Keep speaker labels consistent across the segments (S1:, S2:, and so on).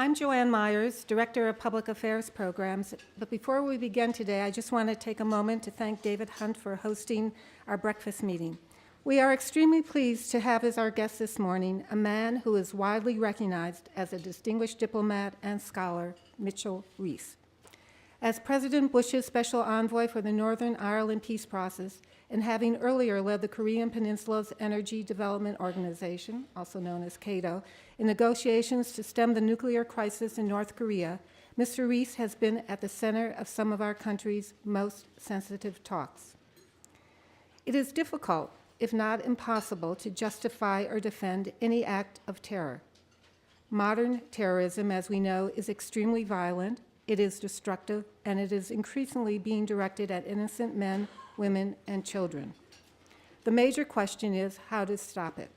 S1: I'm Joanne Myers, Director of Public Affairs Programs, but before we begin today, I just want to take a moment to thank David Hunt for hosting our breakfast meeting. We are extremely pleased to have as our guest this morning a man who is widely recognized as a distinguished diplomat and scholar, Mitchell Reiss. As President Bush's special envoy for the Northern Ireland peace process, and having earlier led the Korean Peninsula's Energy Development Organization, also known as CATO, in negotiations to stem the nuclear crisis in North Korea, Mr. Reiss has been at the center of some of our country's most sensitive talks. It is difficult, if not impossible, to justify or defend any act of terror. Modern terrorism, as we know, is extremely violent, it is destructive, and it is increasingly being directed at innocent men, women, and children. The major question is how to stop it.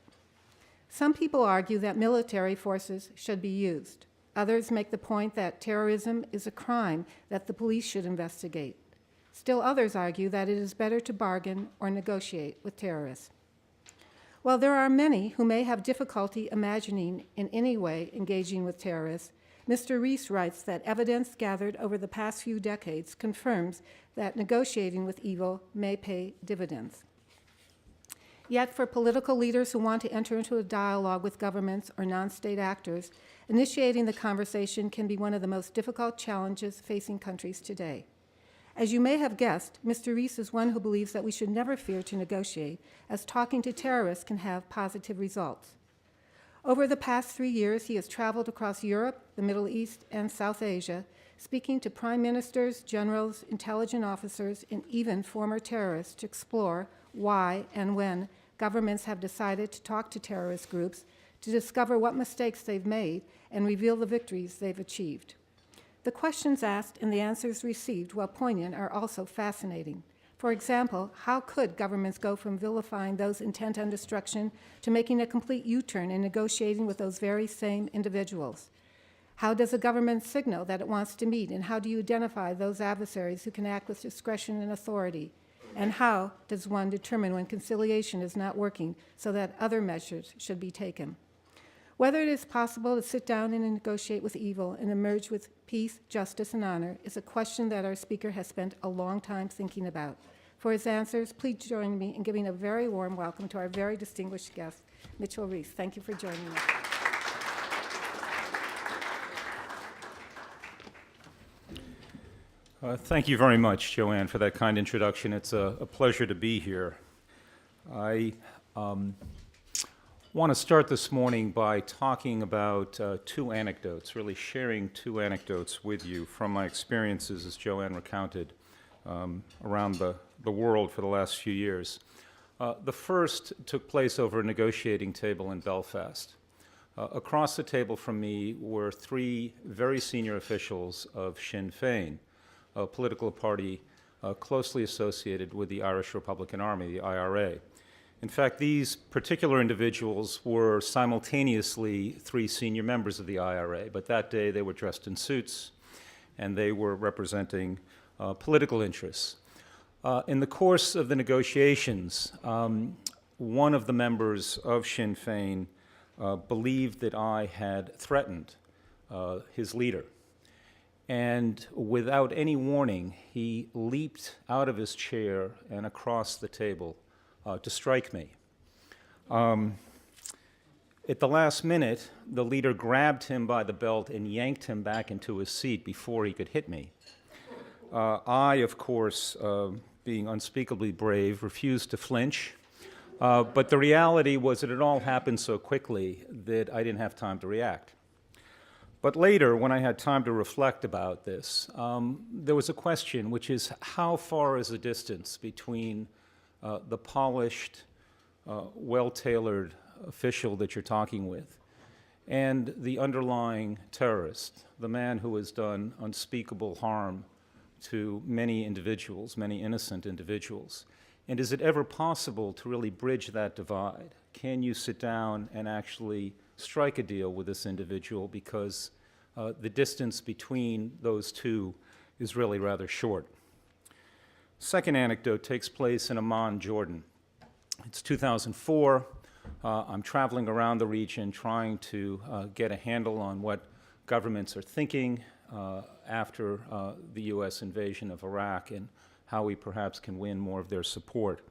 S1: Some people argue that military forces should be used. Others make the point that terrorism is a crime that the police should investigate. Still others argue that it is better to bargain or negotiate with terrorists. While there are many who may have difficulty imagining in any way engaging with terrorists, Mr. Reiss writes that evidence gathered over the past few decades confirms that negotiating with evil may pay dividends. Yet for political leaders who want to enter into a dialogue with governments or non-state actors, initiating the conversation can be one of the most difficult challenges facing countries today. As you may have guessed, Mr. Reiss is one who believes that we should never fear to negotiate, as talking to terrorists can have positive results. Over the past 3 years, he has traveled across Europe, the Middle East, and South Asia, speaking to prime ministers, generals, intelligence officers, and even former terrorists to explore why and when governments have decided to talk to terrorist groups to discover what mistakes they've made and reveal the victories they've achieved. The questions asked and the answers received, while poignant, are also fascinating. For example, how could governments go from vilifying those intent on destruction to making a complete U-turn in negotiating with those very same individuals? How does a government signal that it wants to meet, and how do you identify those adversaries who can act with discretion and authority? And how does one determine when conciliation is not working so that other measures should be taken? Whether it is possible to sit down and negotiate with evil and emerge with peace, justice, and honor is a question that our speaker has spent a long time thinking about. For his answers, please join me in giving a very warm welcome to our very distinguished guest, Mitchell Reiss. Thank you for joining us.
S2: Thank you very much, Joanne, for that kind introduction. It's a pleasure to be here. I want to start this morning by talking about two anecdotes, really sharing two anecdotes with you from my experiences, as Joanne recounted, around the world for the last few years. The first took place over a negotiating table in Belfast. Across the table from me were three very senior officials of Sinn Féin, a political party closely associated with the Irish Republican Army, the IRA. In fact, these particular individuals were simultaneously three senior members of the IRA, but that day they were dressed in suits and they were representing political interests. In the course of the negotiations, one of the members of Sinn Féin believed that I had threatened his leader. And without any warning, he leaped out of his chair and across the table to strike me. At the last minute, the leader grabbed him by the belt and yanked him back into his seat before he could hit me. I, of course, being unspeakably brave, refused to flinch. But the reality was that it all happened so quickly that I didn't have time to react. But later, when I had time to reflect about this, there was a question, which is how far is the distance between the polished, well-tailored official that you're talking with and the underlying terrorist, the man who has done unspeakable harm to many individuals, many innocent individuals. And is it ever possible to really bridge that divide? Can you sit down and actually strike a deal with this individual, because the distance between those two is really rather short? Second anecdote takes place in Amman, Jordan. It's 2004. I'm traveling around the region trying to get a handle on what governments are thinking after the U.S. invasion of Iraq and how we perhaps can win more of their support.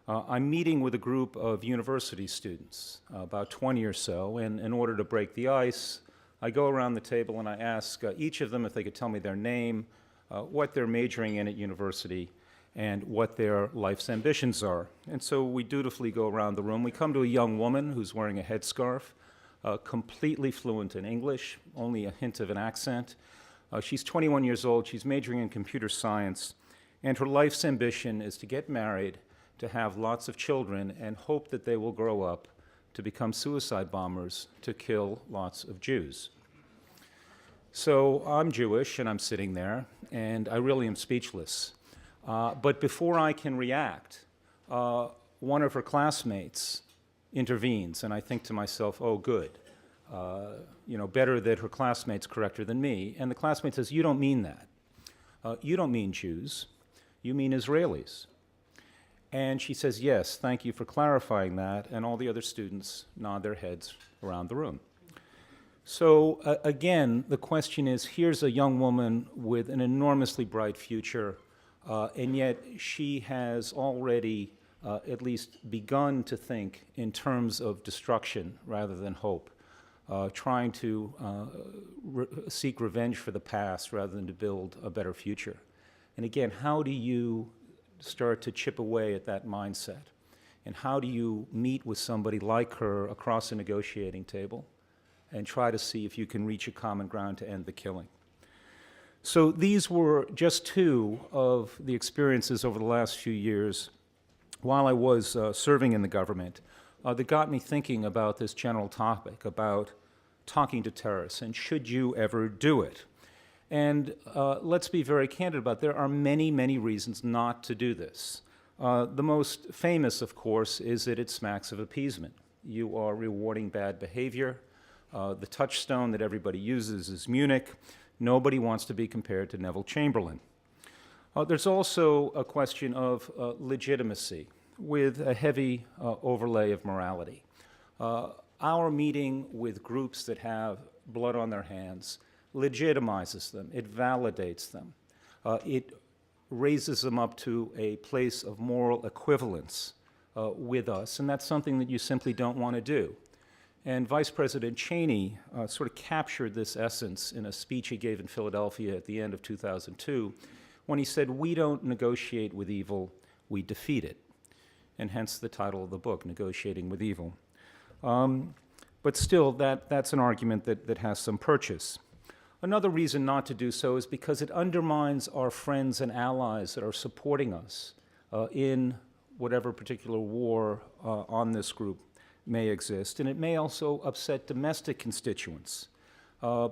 S2: I'm meeting with a group of university students, about 20 or so, and in order to break the ice, I go around the table and I ask each of them if they could tell me their name, what they're majoring in at university, and what their life's ambitions are. And so we dutifully go around the room. We come to a young woman who's wearing a headscarf, completely fluent in English, only a hint of an accent. She's 21 years old. She's majoring in computer science, and her life's ambition is to get married, to have lots of children, and hope that they will grow up to become suicide bombers to kill lots of Jews. So I'm Jewish, and I'm sitting there, and I really am speechless. But before I can react, one of her classmates intervenes, and I think to myself, oh, good. Better that her classmate's correcter than me. And the classmate says, you don't mean that. You don't mean Jews. You mean Israelis. And she says, yes, thank you for clarifying that, and all the other students nod their heads around the room. So again, the question is, here's a young woman with an enormously bright future, and yet she has already at least begun to think in terms of destruction rather than hope, trying to seek revenge for the past rather than to build a better future. And again, how do you start to chip away at that mindset? And how do you meet with somebody like her across a negotiating table and try to see if you can reach a common ground to end the killing? So these were just two of the experiences over the last few years while I was serving in the government that got me thinking about this general topic, about talking to terrorists, and should you ever do it? And let's be very candid about it. There are many, many reasons not to do this. The most famous, of course, is that it smacks of appeasement. You are rewarding bad behavior. The touchstone that everybody uses is Munich. Nobody wants to be compared to Neville Chamberlain. There's also a question of legitimacy with a heavy overlay of morality. Our meeting with groups that have blood on their hands legitimizes them, it validates them, it raises them up to a place of moral equivalence with us, and that's something that you simply don't want to do. And Vice President Cheney sort of captured this essence in a speech he gave in Philadelphia at the end of 2002 when he said, we don't negotiate with evil, we defeat it. And hence the title of the book, Negotiating with Evil. But still, that's an argument that has some purchase. Another reason not to do so is because it undermines our friends and allies that are supporting us in whatever particular war on this group may exist. And it may also upset domestic constituents,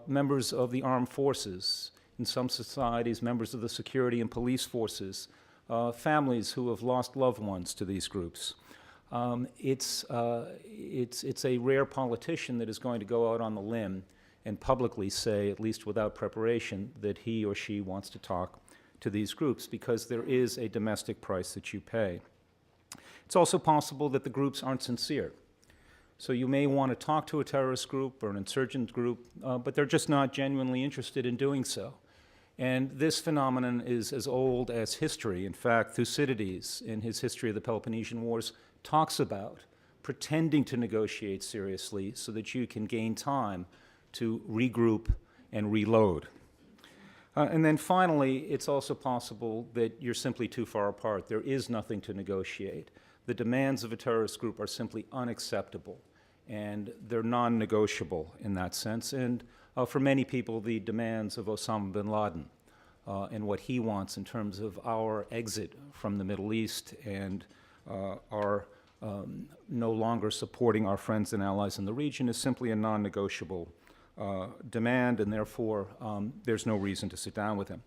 S2: members of the armed forces, in some societies, members of the security and police forces, families who have lost loved ones to these groups. It's a rare politician that is going to go out on the limb and publicly say, at least without preparation, that he or she wants to talk to these groups, because there is a domestic price that you pay. It's also possible that the groups aren't sincere. So you may want to talk to a terrorist group or an insurgent group, but they're just not genuinely interested in doing so. And this phenomenon is as old as history. In fact, Thucydides, in his History of the Peloponnesian Wars, talks about pretending to negotiate seriously so that you can gain time to regroup and reload. And then finally, it's also possible that you're simply too far apart. There is nothing to negotiate. The demands of a terrorist group are simply unacceptable, and they're non-negotiable in that sense. And for many people, the demands of Osama bin Laden and what he wants in terms of our exit from the Middle East and our no longer supporting our friends and allies in the region is simply a non-negotiable demand, and therefore there's no reason to sit down with him.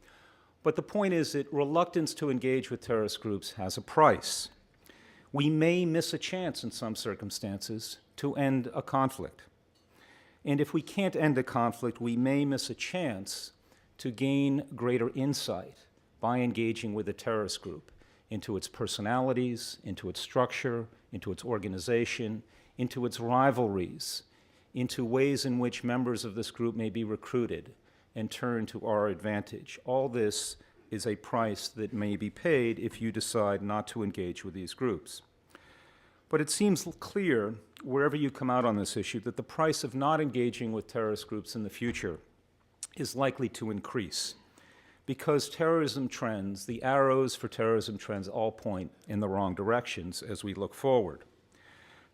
S2: But the point is that reluctance to engage with terrorist groups has a price. We may miss a chance in some circumstances to end a conflict. And if we can't end a conflict, we may miss a chance to gain greater insight by engaging with a terrorist group into its personalities, into its structure, into its organization, into its rivalries, into ways in which members of this group may be recruited and turned to our advantage. All this is a price that may be paid if you decide not to engage with these groups. But it seems clear, wherever you come out on this issue, that the price of not engaging with terrorist groups in the future is likely to increase, because terrorism trends, the arrows for terrorism trends, all point in the wrong directions as we look forward.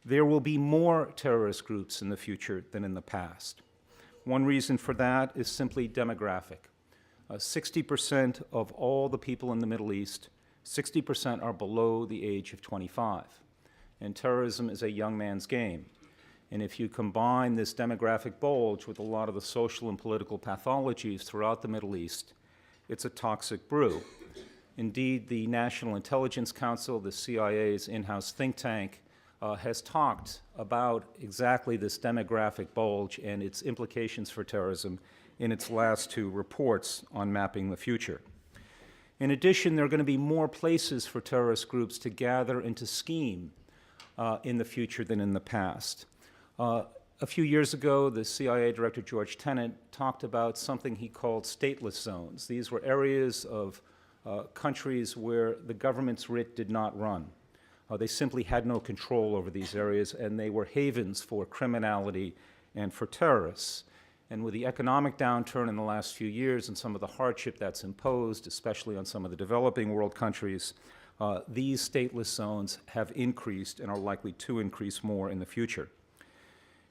S2: There will be more terrorist groups in the future than in the past. One reason for that is simply demographic. 60% of all the people in the Middle East, 60% are below the age of 25. And terrorism is a young man's game. And if you combine this demographic bulge with a lot of the social and political pathologies throughout the Middle East, it's a toxic brew. Indeed, the National Intelligence Council, the CIA's in-house think tank, has talked about exactly this demographic bulge and its implications for terrorism in its last two reports on mapping the future. In addition, there are going to be more places for terrorist groups to gather and to scheme in the future than in the past. A few years ago, the CIA Director George Tenet talked about something he called stateless zones. These were areas of countries where the government's writ did not run. They simply had no control over these areas, and they were havens for criminality and for terrorists. And with the economic downturn in the last few years and some of the hardship that's imposed, especially on some of the developing world countries, these stateless zones have increased and are likely to increase more in the future.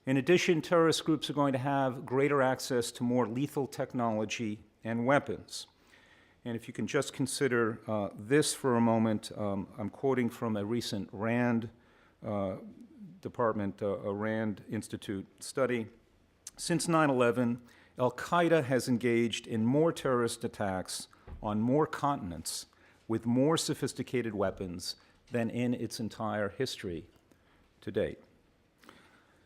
S2: In addition, terrorist groups are going to have greater access to more lethal technology and weapons. And if you can just consider this for a moment, I'm quoting from a recent RAND Department, a RAND Institute study. Since 9/11, Al-Qaeda has engaged in more terrorist attacks on more continents with more sophisticated weapons than in its entire history to date.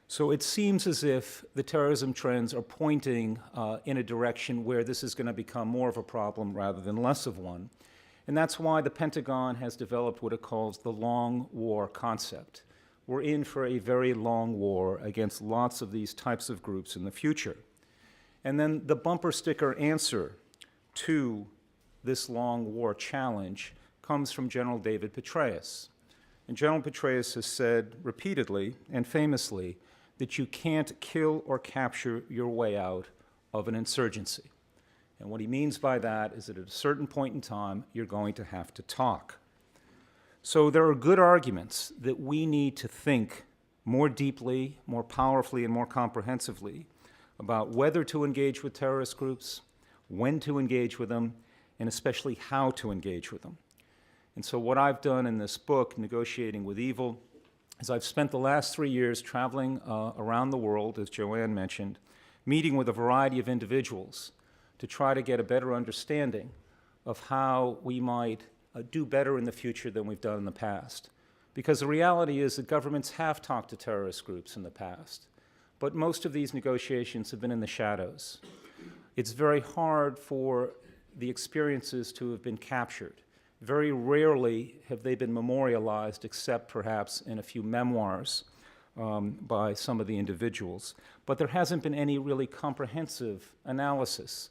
S2: So it seems as if the terrorism trends are pointing in a direction where this is going to become more of a problem rather than less of one. And that's why the Pentagon has developed what it calls the long war concept. We're in for a very long war against lots of these types of groups in the future. And then the bumper sticker answer to this long war challenge comes from General David Petraeus. And General Petraeus has said repeatedly and famously that you can't kill or capture your way out of an insurgency. And what he means by that is that at a certain point in time, you're going to have to talk. So there are good arguments that we need to think more deeply, more powerfully, and more comprehensively about whether to engage with terrorist groups, when to engage with them, and especially how to engage with them. And so what I've done in this book, Negotiating with Evil, is I've spent the last 3 years traveling around the world, as Joanne mentioned, meeting with a variety of individuals to try to get a better understanding of how we might do better in the future than we've done in the past. Because the reality is that governments have talked to terrorist groups in the past, but most of these negotiations have been in the shadows. It's very hard for the experiences to have been captured. Very rarely have they been memorialized, except perhaps in a few memoirs by some of the individuals. But there hasn't been any really comprehensive analysis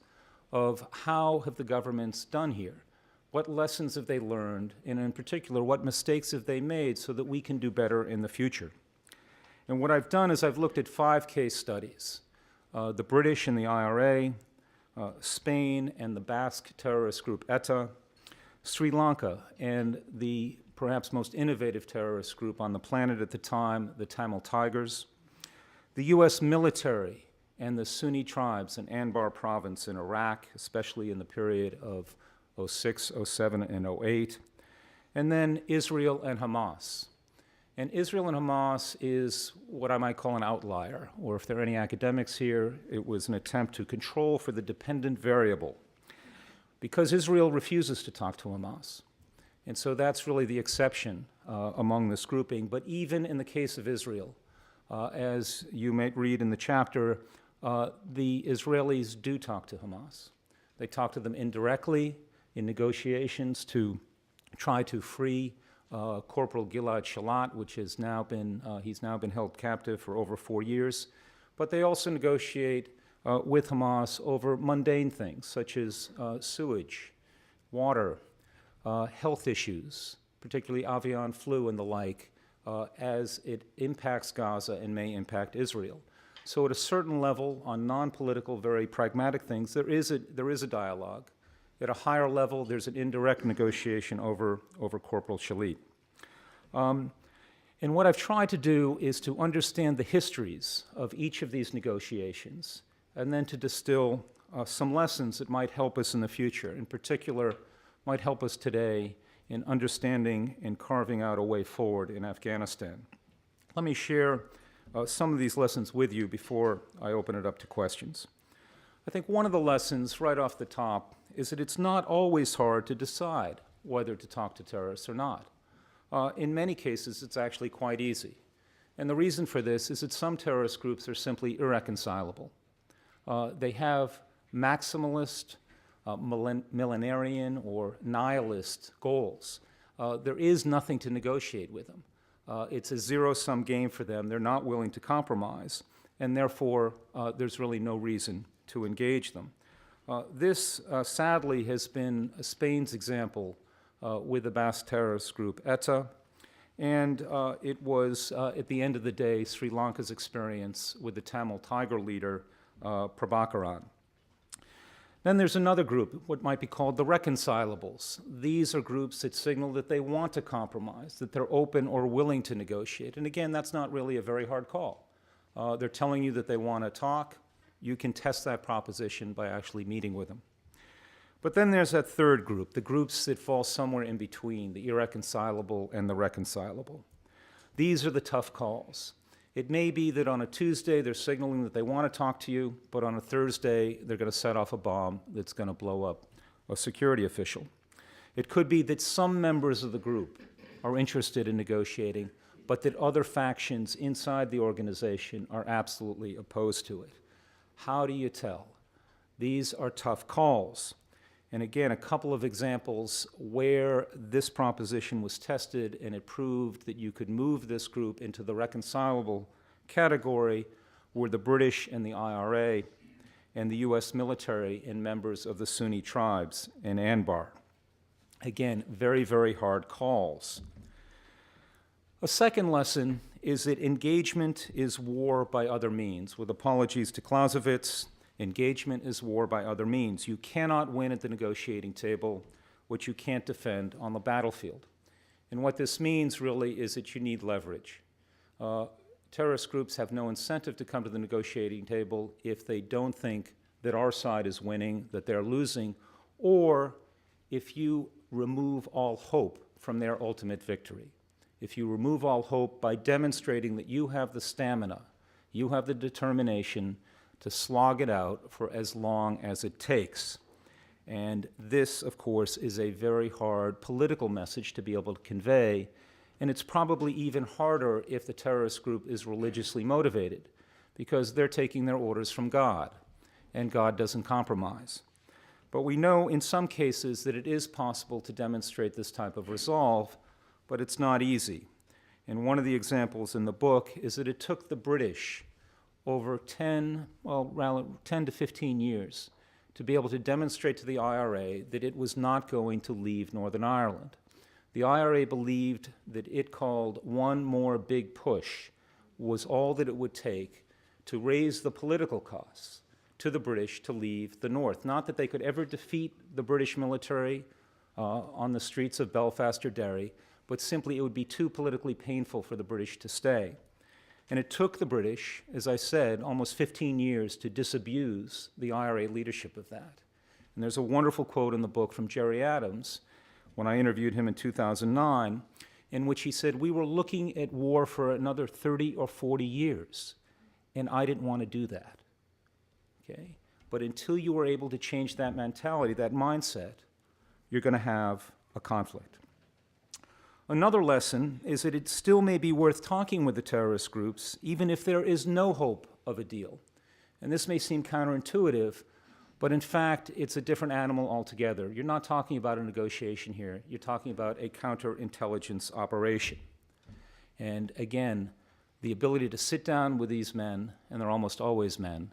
S2: of how have the governments done here. What lessons have they learned, and in particular, what mistakes have they made so that we can do better in the future? And what I've done is I've looked at 5 case studies. The British and the IRA, Spain and the Basque terrorist group ETA, Sri Lanka and the perhaps most innovative terrorist group on the planet at the time, the Tamil Tigers, the US military and the Sunni tribes in Anbar province in Iraq, especially in the period of 06, 07, and 08, and then Israel and Hamas. And Israel and Hamas is what I might call an outlier, or if there are any academics here, it was an attempt to control for the dependent variable, because Israel refuses to talk to Hamas. And so that's really the exception among this grouping. But even in the case of Israel, as you might read in the chapter, the Israelis do talk to Hamas. They talk to them indirectly in negotiations to try to free Corporal Gilad Shalit, which has now been, he's now been held captive for over 4 years. but they also negotiate with Hamas over mundane things such as sewage, water, health issues, particularly avian flu and the like, as it impacts Gaza and may impact Israel. So at a certain level, on non-political, very pragmatic things, there is a dialogue. At a higher level, there's an indirect negotiation over Corporal Shalit. And what I've tried to do is to understand the histories of each of these negotiations, and then to distill some lessons that might help us in the future. In particular, might help us today in understanding and carving out a way forward in Afghanistan. Let me share some of these lessons with you before I open it up to questions. I think one of the lessons right off the top is that it's not always hard to decide whether to talk to terrorists or not. In many cases, it's actually quite easy. And the reason for this is that some terrorist groups are simply irreconcilable. They have maximalist, millenarian, or nihilist goals. There is nothing to negotiate with them. It's a zero-sum game for them. They're not willing to compromise, and therefore there's really no reason to engage them. This, sadly, has been Spain's example with the Basque terrorist group ETA, and it was, at the end of the day, Sri Lanka's experience with the Tamil Tiger leader, Prabhakaran. Then there's another group, what might be called the reconcilables. These are groups that signal that they want to compromise, that they're open or willing to negotiate. And again, that's not really a very hard call. They're telling you that they want to talk. You can test that proposition by actually meeting with them. But then there's that third group, the groups that fall somewhere in between, the irreconcilable and the reconcilable. These are the tough calls. It may be that on a Tuesday they're signaling that they want to talk to you, but on a Thursday they're going to set off a bomb that's going to blow up a security official. It could be that some members of the group are interested in negotiating, but that other factions inside the organization are absolutely opposed to it. How do you tell? These are tough calls. And again, a couple of examples where this proposition was tested and it proved that you could move this group into the reconcilable category were the British and the IRA and the US military and members of the Sunni tribes in Anbar. Again, very, very hard calls. A second lesson is that engagement is war by other means. With apologies to Clausewitz, engagement is war by other means. You cannot win at the negotiating table what you can't defend on the battlefield. And what this means really is that you need leverage. Terrorist groups have no incentive to come to the negotiating table if they don't think that our side is winning, that they're losing, or if you remove all hope from their ultimate victory. If you remove all hope by demonstrating that you have the stamina, you have the determination to slog it out for as long as it takes. And this, of course, is a very hard political message to be able to convey, and it's probably even harder if the terrorist group is religiously motivated, because they're taking their orders from God, and God doesn't compromise. But we know in some cases that it is possible to demonstrate this type of resolve, but it's not easy. And one of the examples in the book is that it took the British over 10 to 15 years to be able to demonstrate to the IRA that it was not going to leave Northern Ireland. The IRA believed that it called one more big push was all that it would take to raise the political costs to the British to leave the North. Not that they could ever defeat the British military on the streets of Belfast or Derry, but simply it would be too politically painful for the British to stay. And it took the British, as I said, almost 15 years to disabuse the IRA leadership of that. And there's a wonderful quote in the book from Jerry Adams, when I interviewed him in 2009, in which he said, "We were looking at war for another 30 or 40 years, and I didn't want to do that." Okay? But until you are able to change that mentality, that mindset, you're going to have a conflict. Another lesson is that it still may be worth talking with the terrorist groups, even if there is no hope of a deal. And this may seem counterintuitive, but in fact, it's a different animal altogether. You're not talking about a negotiation here. You're talking about a counterintelligence operation. And again, the ability to sit down with these men, and they're almost always men,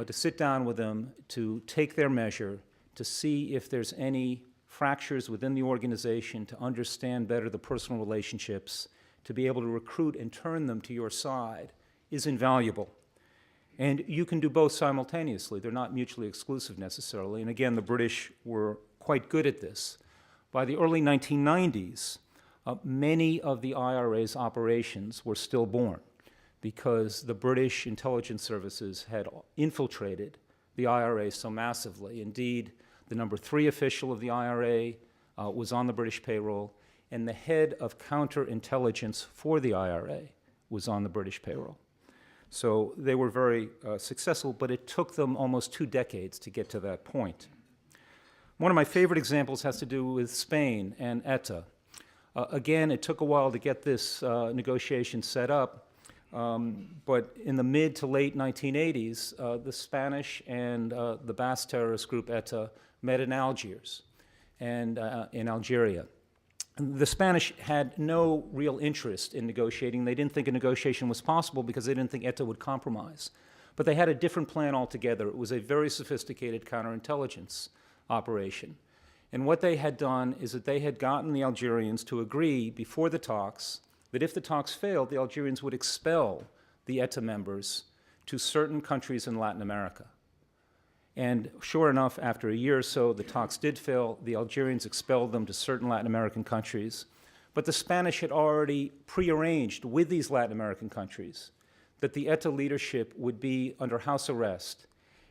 S2: to sit down with them, to take their measure, to see if there's any fractures within the organization, to understand better the personal relationships, to be able to recruit and turn them to your side is invaluable. And you can do both simultaneously. They're not mutually exclusive necessarily. And again, the British were quite good at this. By the early 1990s, many of the IRA's operations were stillborn because the British intelligence services had infiltrated the IRA so massively. Indeed, the number 3 official of the IRA was on the British payroll, and the head of counterintelligence for the IRA was on the British payroll. So they were very successful, but it took them almost 2 decades to get to that point. One of my favorite examples has to do with Spain and ETA. Again, it took a while to get this negotiation set up, but in the mid to late 1980s, the Spanish and the Basque terrorist group ETA met in Algiers and in Algeria. The Spanish had no real interest in negotiating. They didn't think a negotiation was possible because they didn't think ETA would compromise. But they had a different plan altogether. It was a very sophisticated counterintelligence operation. And what they had done is that they had gotten the Algerians to agree before the talks that if the talks failed, the Algerians would expel the ETA members to certain countries in Latin America. And sure enough, after a year or so, the talks did fail. The Algerians expelled them to certain Latin American countries. But the Spanish had already prearranged with these Latin American countries that the ETA leadership would be under house arrest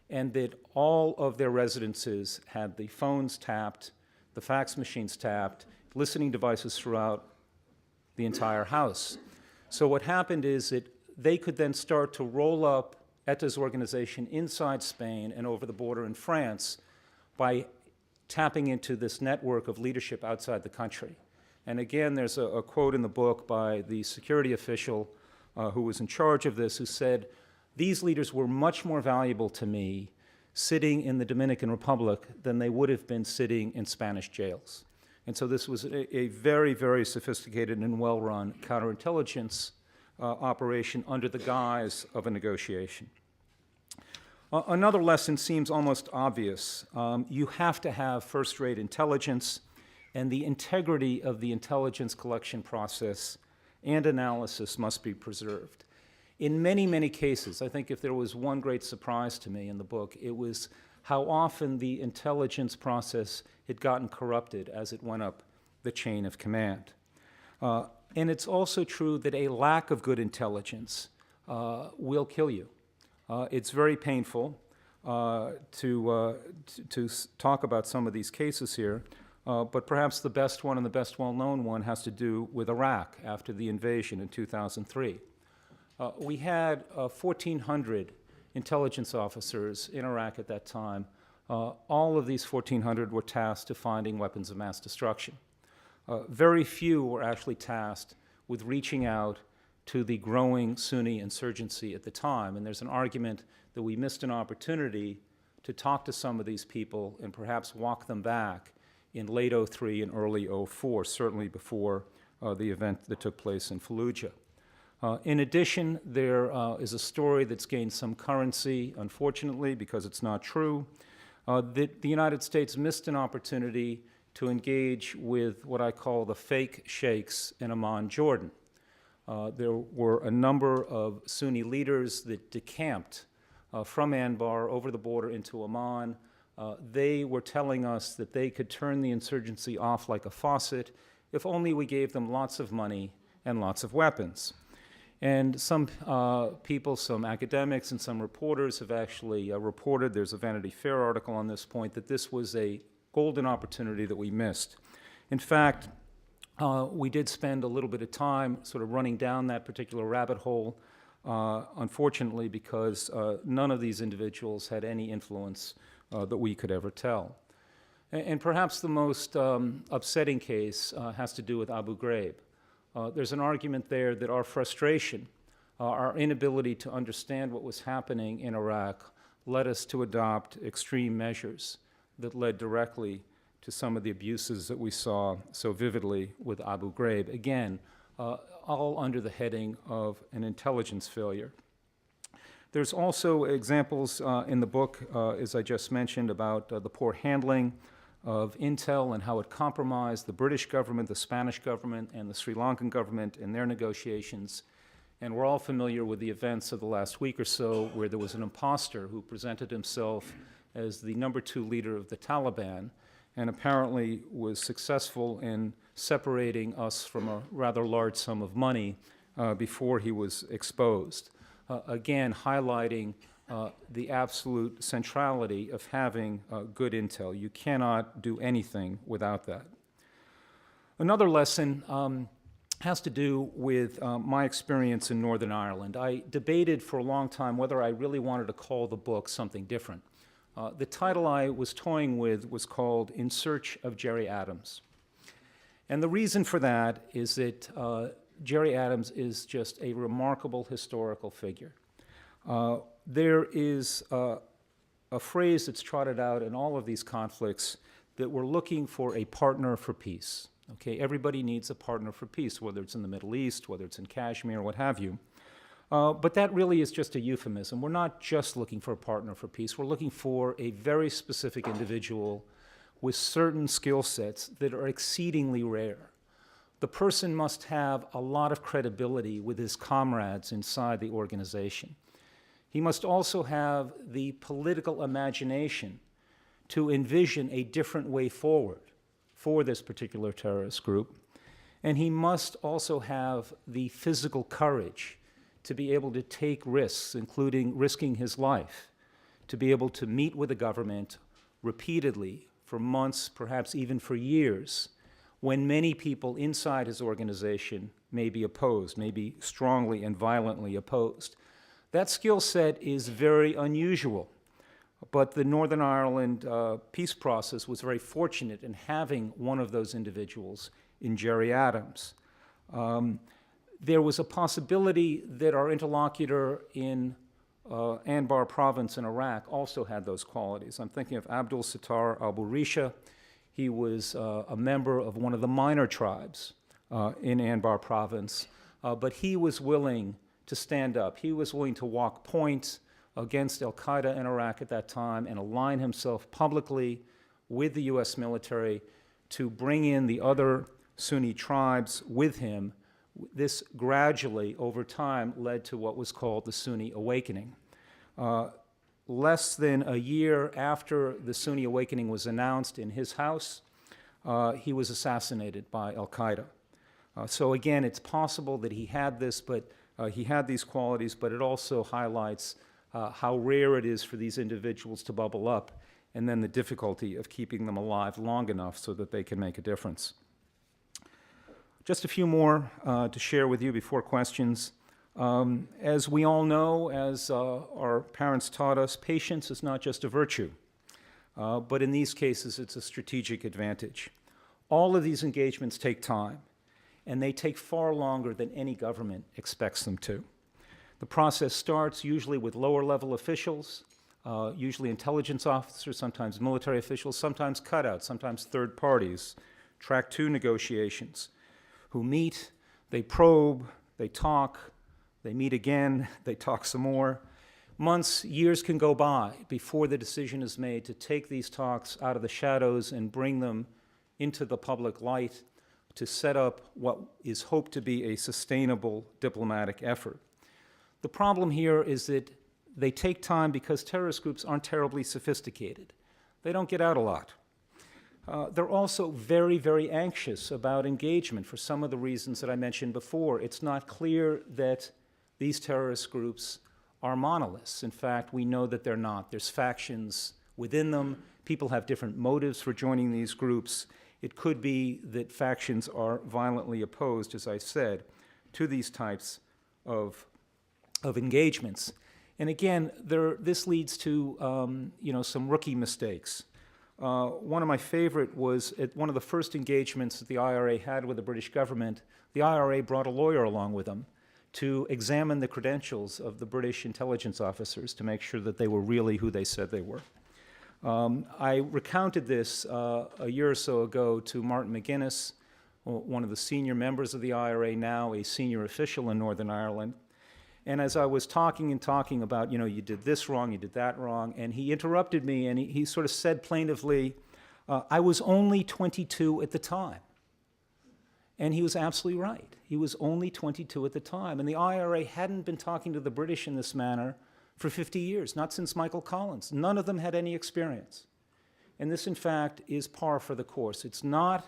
S2: and that all of their residences had the phones tapped, the fax machines tapped, listening devices throughout the entire house. So what happened is that they could then start to roll up ETA's organization inside Spain and over the border in France by tapping into this network of leadership outside the country. And again, there's a quote in the book by the security official who was in charge of this, who said, "These leaders were much more valuable to me sitting in the Dominican Republic than they would have been sitting in Spanish jails." And so this was a very, very sophisticated and well-run counterintelligence operation under the guise of a negotiation. Another lesson seems almost obvious. You have to have first-rate intelligence, and the integrity of the intelligence collection process and analysis must be preserved. In many, many cases, I think if there was one great surprise to me in the book, it was how often the intelligence process had gotten corrupted as it went up the chain of command. And it's also true that a lack of good intelligence will kill you. It's very painful to talk about some of these cases here, but perhaps the best one and the best well-known one has to do with Iraq after the invasion in 2003. We had 1,400 intelligence officers in Iraq at that time. All of these 1,400 were tasked to finding weapons of mass destruction. Very few were actually tasked with reaching out to the growing Sunni insurgency at the time. And there's an argument that we missed an opportunity to talk to some of these people and perhaps walk them back in late '03 and early '04, certainly before the event that took place in Fallujah. In addition, there is a story that's gained some currency, unfortunately, because it's not true, that the United States missed an opportunity to engage with what I call the fake sheikhs in Amman, Jordan. There were a number of Sunni leaders that decamped from Anbar over the border into Amman. They were telling us that they could turn the insurgency off like a faucet if only we gave them lots of money and lots of weapons. And some people, some academics and some reporters have actually reported, there's a Vanity Fair article on this point, that this was a golden opportunity that we missed. In fact, we did spend a little bit of time sort of running down that particular rabbit hole, unfortunately, because none of these individuals had any influence that we could ever tell. And perhaps the most upsetting case has to do with Abu Ghraib. There's an argument there that our frustration, our inability to understand what was happening in Iraq led us to adopt extreme measures that led directly to some of the abuses that we saw so vividly with Abu Ghraib. Again, all under the heading of an intelligence failure. There's also examples in the book, as I just mentioned, about the poor handling of intel and how it compromised the British government, the Spanish government, and the Sri Lankan government in their negotiations. And we're all familiar with the events of the last week or so where there was an imposter who presented himself as the #2 leader of the Taliban and apparently was successful in separating us from a rather large sum of money before he was exposed. Again, highlighting the absolute centrality of having good intel. You cannot do anything without that. Another lesson has to do with my experience in Northern Ireland. I debated for a long time whether I really wanted to call the book something different. The title I was toying with was called In Search of Gerry Adams. And the reason for that is that Gerry Adams is just a remarkable historical figure. There is a phrase that's trotted out in all of these conflicts that we're looking for a partner for peace. Okay, everybody needs a partner for peace, whether it's in the Middle East, whether it's in Kashmir, what have you. But that really is just a euphemism. We're not just looking for a partner for peace. We're looking for a very specific individual with certain skill sets that are exceedingly rare. The person must have a lot of credibility with his comrades inside the organization. He must also have the political imagination to envision a different way forward for this particular terrorist group. And he must also have the physical courage to be able to take risks, including risking his life, to be able to meet with the government repeatedly for months, perhaps even for years, when many people inside his organization may be opposed, may be strongly and violently opposed. That skill set is very unusual, but the Northern Ireland peace process was very fortunate in having one of those individuals in Gerry Adams. There was a possibility that our interlocutor in Anbar province in Iraq also had those qualities. I'm thinking of Abdul Sattar al-Burisha. He was a member of one of the minor tribes in Anbar province, but he was willing to stand up. He was willing to walk point against al-Qaeda in Iraq at that time and align himself publicly with the U.S. military to bring in the other Sunni tribes with him. This gradually, over time, led to what was called the Sunni Awakening. Less than a year after the Sunni Awakening was announced in his house, he was assassinated by al-Qaeda. So again, it's possible that he had this, but he had these qualities, but it also highlights how rare it is for these individuals to bubble up, and then the difficulty of keeping them alive long enough so that they can make a difference. Just a few more to share with you before questions. As we all know, as our parents taught us, patience is not just a virtue, but in these cases, it's a strategic advantage. All of these engagements take time, and they take far longer than any government expects them to. The process starts usually with lower-level officials, usually intelligence officers, sometimes military officials, sometimes cutouts, sometimes third parties, track 2 negotiations, who meet, they probe, they talk, they meet again, they talk some more. Months, years can go by before the decision is made to take these talks out of the shadows and bring them into the public light to set up what is hoped to be a sustainable diplomatic effort. The problem here is that they take time because terrorist groups aren't terribly sophisticated. They don't get out a lot. They're also very, very anxious about engagement for some of the reasons that I mentioned before. It's not clear that these terrorist groups are monoliths. In fact, we know that they're not. There's factions within them. People have different motives for joining these groups. It could be that factions are violently opposed, as I said, to these types of engagements. And again, this leads to some rookie mistakes. One of my favorite was at one of the first engagements that the IRA had with the British government. The IRA brought a lawyer along with them to examine the credentials of the British intelligence officers to make sure that they were really who they said they were. I recounted this a year or so ago to Martin McGuinness, one of the senior members of the IRA, now a senior official in Northern Ireland. And as I was talking about, you did this wrong, you did that wrong, and he interrupted me and he sort of said plaintively, I was only 22 at the time. And he was absolutely right. He was only 22 at the time. And the IRA hadn't been talking to the British in this manner for 50 years, not since Michael Collins. None of them had any experience. And this, in fact, is par for the course. It's not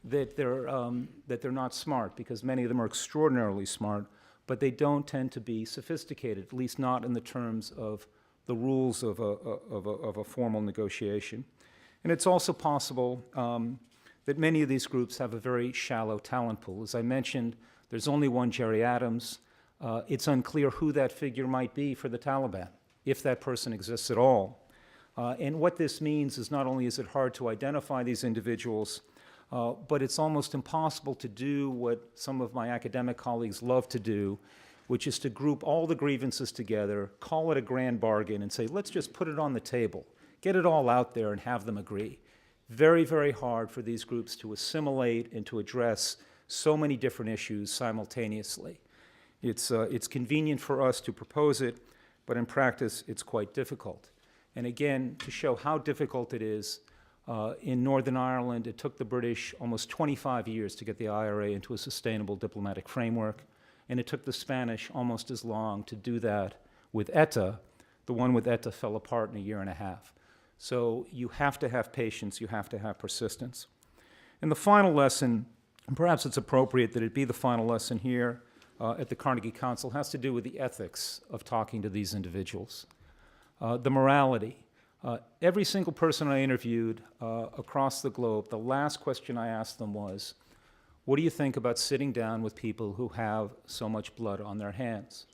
S2: that they're not smart, because many of them are extraordinarily smart, but they don't tend to be sophisticated, at least not in the terms of the rules of a formal negotiation. And it's also possible that many of these groups have a very shallow talent pool. As I mentioned, there's only one Jerry Adams. It's unclear who that figure might be for the Taliban, if that person exists at all. And what this means is not only is it hard to identify these individuals, but it's almost impossible to do what some of my academic colleagues love to do, which is to group all the grievances together, call it a grand bargain, and say, let's just put it on the table, get it all out there and have them agree. Very, very hard for these groups to assimilate and to address so many different issues simultaneously. It's convenient for us to propose it, but in practice, it's quite difficult. And again, to show how difficult it is, in Northern Ireland, it took the British almost 25 years to get the IRA into a sustainable diplomatic framework, and it took the Spanish almost as long to do that with ETA. The one with ETA fell apart in a year and a half. So you have to have patience, you have to have persistence. And the final lesson, and perhaps it's appropriate that it be the final lesson here at the Carnegie Council, has to do with the ethics of talking to these individuals. The morality. Every single person I interviewed across the globe, the last question I asked them was, what do you think about sitting down with people who have so much blood on their hands?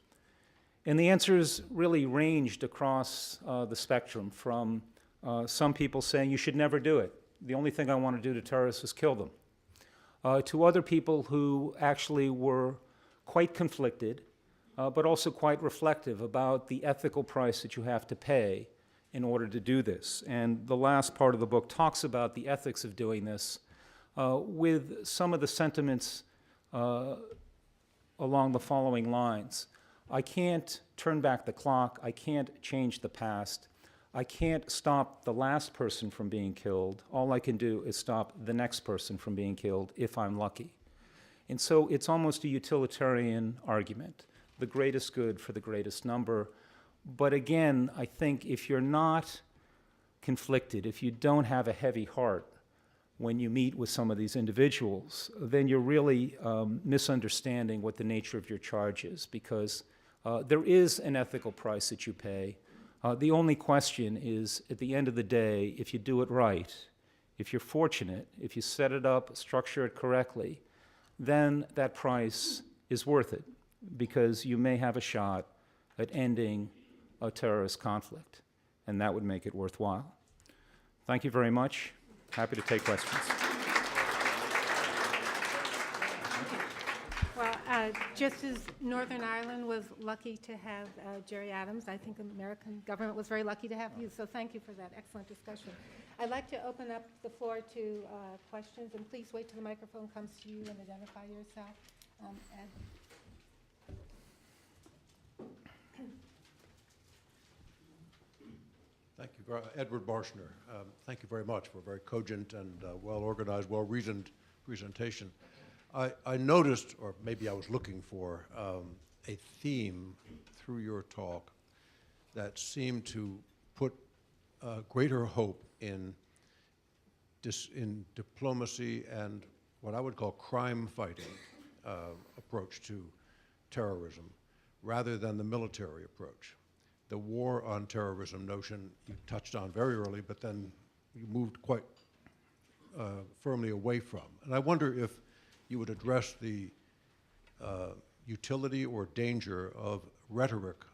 S2: And the answers really ranged across the spectrum, from some people saying you should never do it. The only thing I want to do to terrorists is kill them. To other people who actually were quite conflicted, but also quite reflective about the ethical price that you have to pay in order to do this. And the last part of the book talks about the ethics of doing this with some of the sentiments along the following lines. I can't turn back the clock. I can't change the past. I can't stop the last person from being killed. All I can do is stop the next person from being killed if I'm lucky. And so it's almost a utilitarian argument, the greatest good for the greatest number. But again, I think if you're not conflicted, if you don't have a heavy heart when you meet with some of these individuals, then you're really misunderstanding what the nature of your charge is, because there is an ethical price that you pay. The only question is, at the end of the day, if you do it right, if you're fortunate, if you set it up, structure it correctly, then that price is worth it, because you may have a shot at ending a terrorist conflict, and that would make it worthwhile. Thank you very much. Happy to take questions.
S1: Well, just as Northern Ireland was lucky to have Jerry Adams, I think the American government was very lucky to have you, so thank you for that excellent discussion. I'd like to open up the floor to questions, and please wait till the microphone comes to you and identify yourself. Ed.
S3: Thank you, Edward Marshner. Thank you very much for a very cogent and well-organized, well-reasoned presentation. I noticed, or maybe I was looking for, a theme through your talk that seemed to put greater hope in diplomacy and what I would call crime-fighting approach to terrorism, rather than the military approach. The war on terrorism notion you touched on very early, but then you moved quite firmly away from. And I wonder if you would address the utility or danger of rhetoric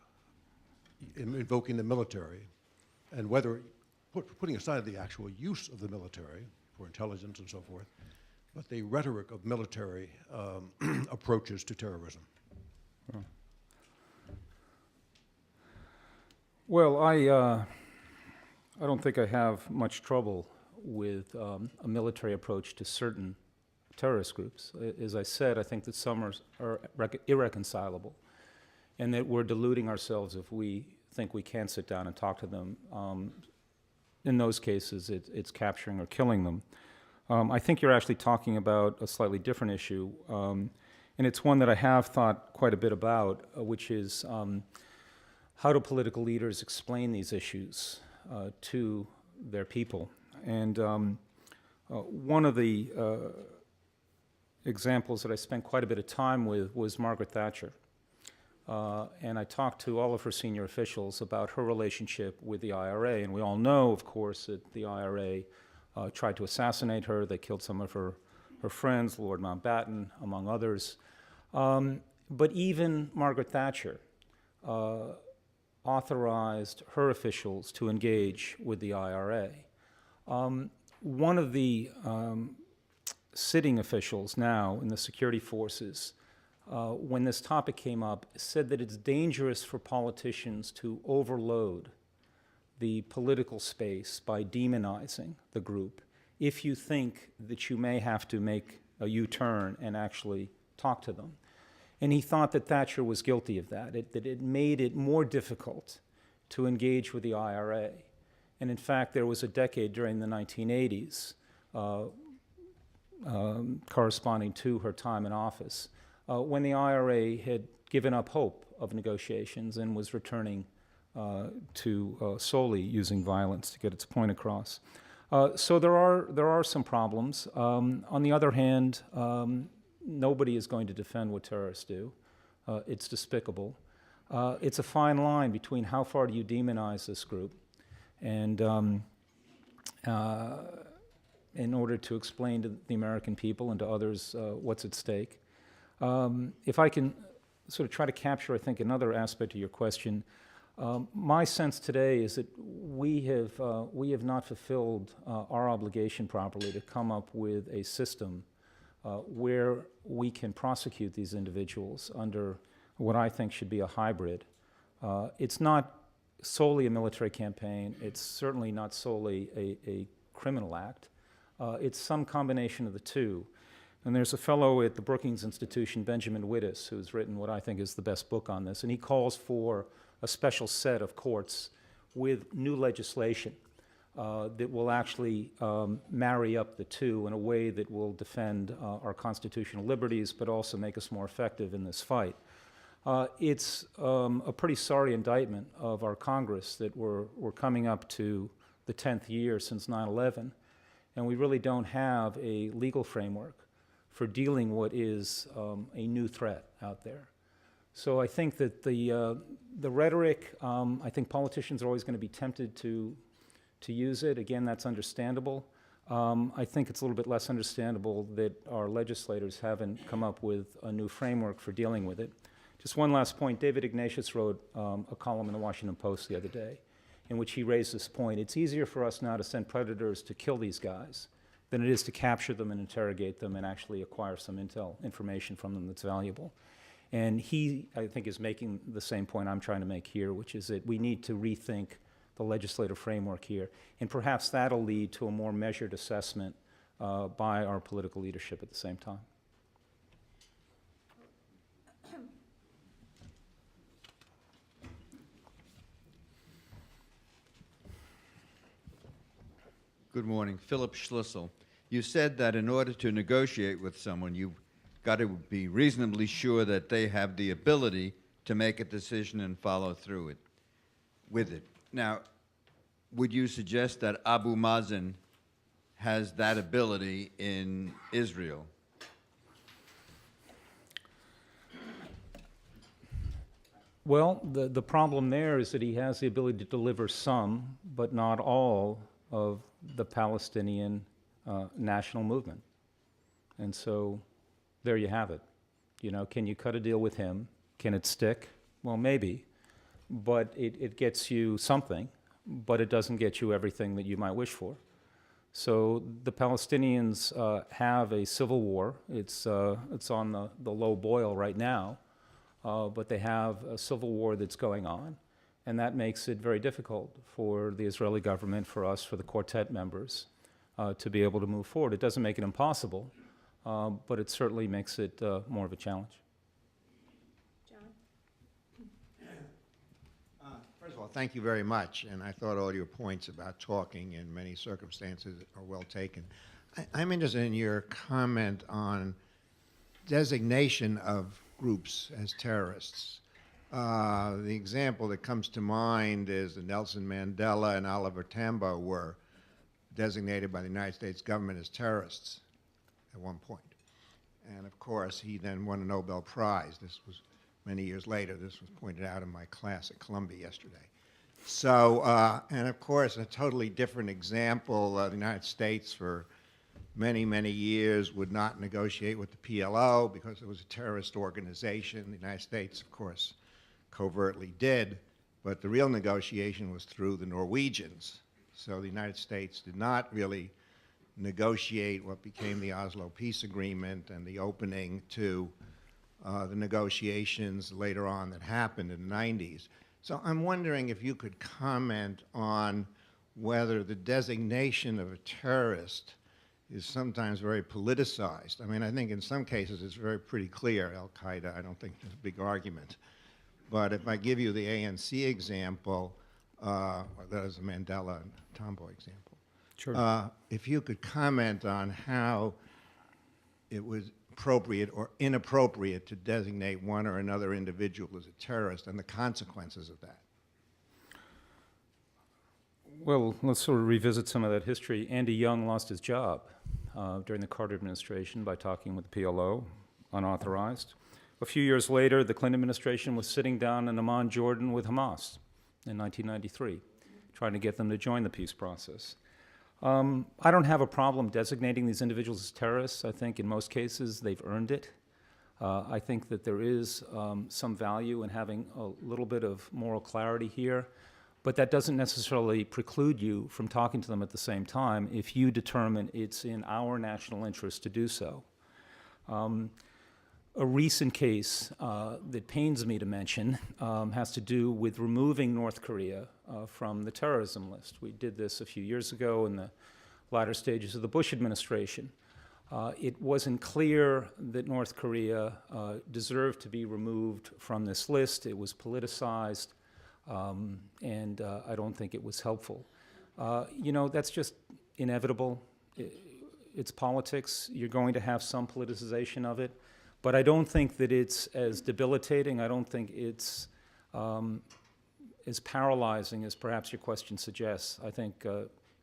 S3: invoking the military, and whether, putting aside the actual use of the military for intelligence and so forth, but the rhetoric of military approaches to terrorism.
S2: Oh. Well, I don't think I have much trouble with a military approach to certain terrorist groups. As I said, I think that some are irreconcilable, and that we're deluding ourselves if we think we can sit down and talk to them. In those cases, it's capturing or killing them. I think you're actually talking about a slightly different issue, and it's one that I have thought quite a bit about, which is how do political leaders explain these issues to their people? And one of the examples that I spent quite a bit of time with was Margaret Thatcher. And I talked to all of her senior officials about her relationship with the IRA. And we all know, of course, that the IRA tried to assassinate her. They killed some of her friends, Lord Mountbatten, among others. But even Margaret Thatcher authorized her officials to engage with the IRA. One of the sitting officials now in the security forces, when this topic came up, said that it's dangerous for politicians to overload the political space by demonizing the group if you think that you may have to make a U-turn and actually talk to them. And he thought that Thatcher was guilty of that, that it made it more difficult to engage with the IRA. And in fact, there was a decade during the 1980s, corresponding to her time in office, when the IRA had given up hope of negotiations and was returning to solely using violence to get its point across. So there are some problems. On the other hand, nobody is going to defend what terrorists do. It's despicable. It's a fine line between how far do you demonize this group and in order to explain to the American people and to others what's at stake. If I can sort of try to capture, I think, another aspect of your question, my sense today is that we have not fulfilled our obligation properly to come up with a system where we can prosecute these individuals under what I think should be a hybrid. It's not solely a military campaign. It's certainly not solely a criminal act. It's some combination of the two. And there's a fellow at the Brookings Institution, Benjamin Wittes, who's written what I think is the best book on this, and he calls for a special set of courts with new legislation that will actually marry up the two in a way that will defend our constitutional liberties, but also make us more effective in this fight. It's a pretty sorry indictment of our Congress that we're coming up to the 10th year since 9/11, and we really don't have a legal framework for dealing what is a new threat out there. So I think that the rhetoric, I think politicians are always going to be tempted to use it. Again, that's understandable. I think it's a little bit less understandable that our legislators haven't come up with a new framework for dealing with it. Just one last point. David Ignatius wrote a column in the Washington Post the other day in which he raised this point. It's easier for us now to send predators to kill these guys than it is to capture them and interrogate them and actually acquire some information from them that's valuable. And he, I think, is making the same point I'm trying to make here, which is that we need to rethink the legislative framework here. And perhaps that'll lead to a more measured assessment by our political leadership at the same time.
S4: Good morning. Philip Schlissel. You said that in order to negotiate with someone, you've got to be reasonably sure that they have the ability to make a decision and follow through with it. Now, would you suggest that Abu Mazen has that ability in Israel?
S2: Well, the problem there is that he has the ability to deliver some, but not all, of the Palestinian national movement. And so there you have it. You know, can you cut a deal with him? Can it stick? Well, maybe, but it gets you something, but it doesn't get you everything that you might wish for. So the Palestinians have a civil war. It's on the low boil right now, but they have a civil war that's going on. And that makes it very difficult for the Israeli government, for us, for the quartet members, to be able to move forward. It doesn't make it impossible, but it certainly makes it more of a challenge.
S5: First of all, thank you very much, and I thought all your points about talking in many circumstances are well taken. I'm interested in your comment on designation of groups as terrorists. The example that comes to mind is that Nelson Mandela and Oliver Tambo were designated by the United States government as terrorists at one point. And of course, he then won a Nobel Prize. This was many years later. This was pointed out in my class at Columbia yesterday. So, and of course, a totally different example, the United States for many, many years would not negotiate with the PLO because it was a terrorist organization. The United States, of course, covertly did, but the real negotiation was through the Norwegians. So the United States did not really negotiate what became the Oslo Peace Agreement and the opening to the negotiations later on that happened in the 90s. So I'm wondering if you could comment on whether the designation of a terrorist is sometimes very politicized. I mean, I think in some cases it's very pretty clear, Al-Qaeda, I don't think there's a big argument. But if I give you the ANC example, that is the Mandela and Tomboy example,
S2: Sure.
S5: if you could comment on how it was appropriate or inappropriate to designate one or another individual as a terrorist and the consequences of that.
S2: Well, let's sort of revisit some of that history. Andy Young lost his job during the Carter administration by talking with the PLO, unauthorized. A few years later, the Clinton administration was sitting down in Amman, Jordan with Hamas in 1993, trying to get them to join the peace process. I don't have a problem designating these individuals as terrorists. I think in most cases they've earned it. I think that there is some value in having a little bit of moral clarity here, but that doesn't necessarily preclude you from talking to them at the same time if you determine it's in our national interest to do so. A recent case that pains me to mention has to do with removing North Korea from the terrorism list. We did this a few years ago in the latter stages of the Bush administration. It wasn't clear that North Korea deserved to be removed from this list. It was politicized, and I don't think it was helpful. You know, that's just inevitable. It's politics. You're going to have some politicization of it. But I don't think that it's as debilitating. I don't think it's as paralyzing as perhaps your question suggests. I think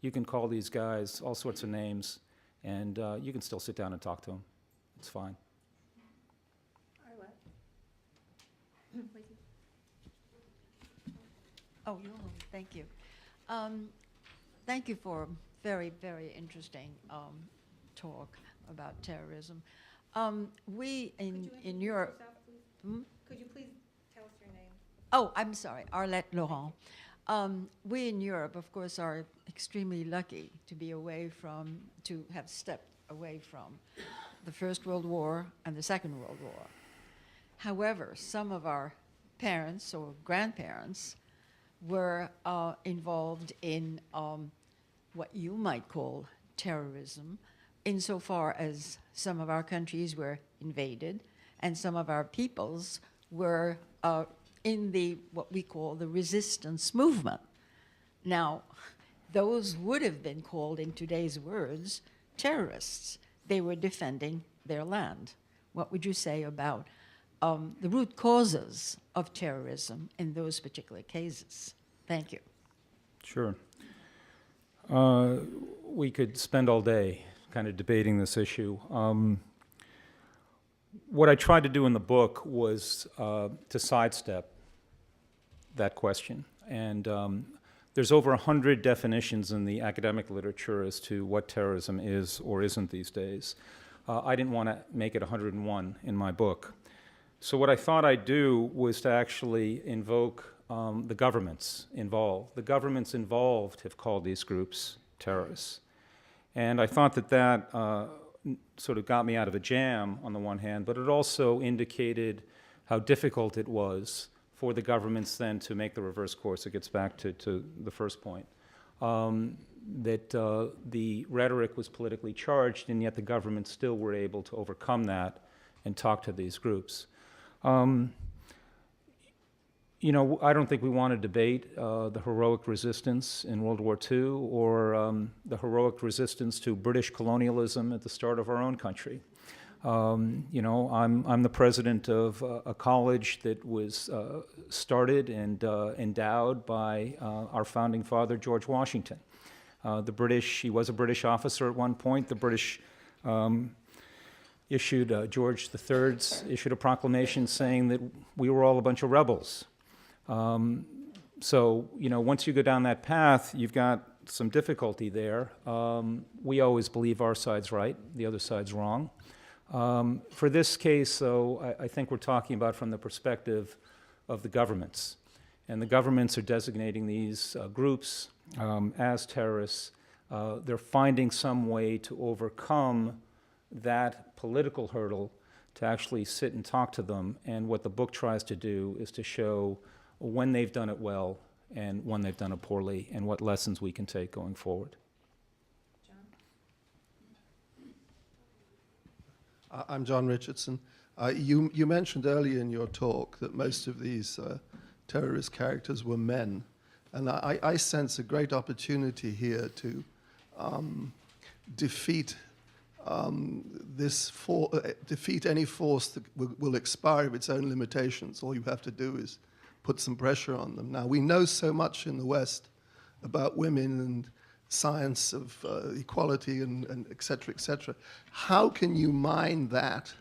S2: you can call these guys all sorts of names, and you can still sit down and talk to them. It's fine.
S6: Oh, you're welcome. Thank you. Thank you for a very, very interesting talk about terrorism. We in Europe.
S1: Could you please tell us your name?
S6: Oh, I'm sorry, Arlette Laurent. We in Europe, of course, are extremely lucky to have stepped away from the First World War and the Second World War. However, some of our parents or grandparents were involved in what you might call terrorism, insofar as some of our countries were invaded and some of our peoples were in what we call the resistance movement. Now, those would have been called, in today's words, terrorists. They were defending their land. What would you say about the root causes of terrorism in those particular cases? Thank you.
S2: Sure. We could spend all day kind of debating this issue. What I tried to do in the book was to sidestep that question. And there's over 100 definitions in the academic literature as to what terrorism is or isn't these days. I didn't want to make it 101 in my book. So what I thought I'd do was to actually invoke the governments involved. The governments involved have called these groups terrorists. And I thought that that sort of got me out of a jam on the one hand, but it also indicated how difficult it was for the governments then to make the reverse course. It gets back to the first point. that the rhetoric was politically charged, and yet the government still were able to overcome that and talk to these groups. You know, I don't think we want to debate the heroic resistance in World War II or the heroic resistance to British colonialism at the start of our own country. You know, I'm the president of a college that was started and endowed by our founding father, George Washington. The British, he was a British officer at one point. The British issued, George III issued a proclamation saying that we were all a bunch of rebels. So, you know, once you go down that path, you've got some difficulty there. We always believe our side's right, the other side's wrong. For this case, though, I think we're talking about from the perspective of the governments. And the governments are designating these groups as terrorists. They're finding some way to overcome that political hurdle to actually sit and talk to them. And what the book tries to do is to show when they've done it well and when they've done it poorly and what lessons we can take going forward.
S7: I'm John Richardson. You mentioned earlier in your talk that most of these terrorist characters were men. And I sense a great opportunity here to defeat defeat any force that will expire of its own limitations. All you have to do is put some pressure on them. Now, we know so much in the West about women and science of equality and et cetera, et cetera. How can you mine that,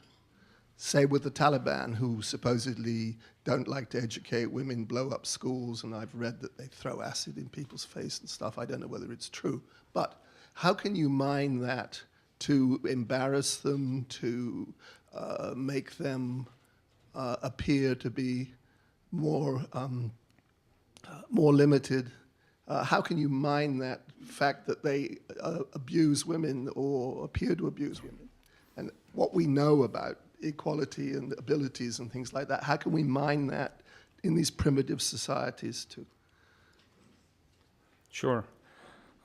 S7: say, with the Taliban, who supposedly don't like to educate women, blow up schools, and I've read that they throw acid in people's face and stuff. I don't know whether it's true. But how can you mine that to embarrass them, to make them appear to be more limited? How can you mine that fact that they abuse women or appear to abuse women? And what we know about equality and abilities and things like that, how can we mine that in these primitive societies too?
S2: Sure.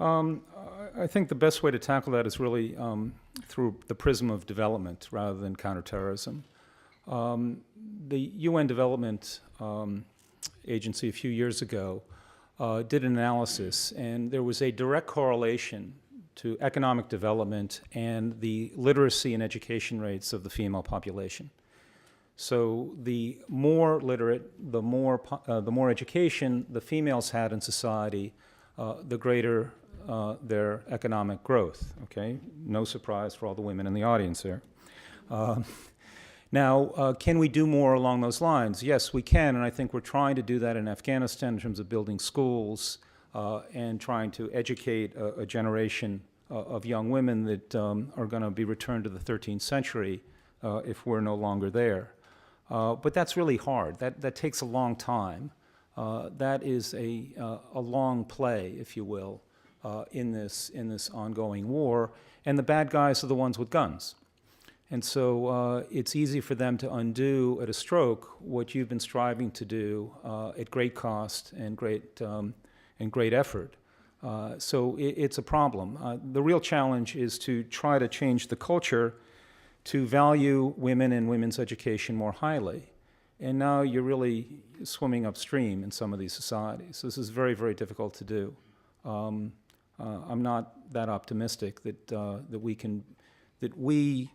S2: I think the best way to tackle that is really through the prism of development rather than counterterrorism. The UN Development Agency a few years ago did an analysis, and there was a direct correlation to economic development and the literacy and education rates of the female population. So the more literate, the more education the females had in society, the greater their economic growth, okay? No surprise for all the women in the audience there. Now, can we do more along those lines? Yes, we can, and I think we're trying to do that in Afghanistan in terms of building schools and trying to educate a generation of young women that are going to be returned to the 13th century if we're no longer there. But that's really hard. That takes a long time. That is a long play, if you will, in this ongoing war, and the bad guys are the ones with guns. And so it's easy for them to undo at a stroke what you've been striving to do at great cost and great effort. So it's a problem. The real challenge is to try to change the culture to value women and women's education more highly. And now you're really swimming upstream in some of these societies. This is very, very difficult to do. I'm not that optimistic that we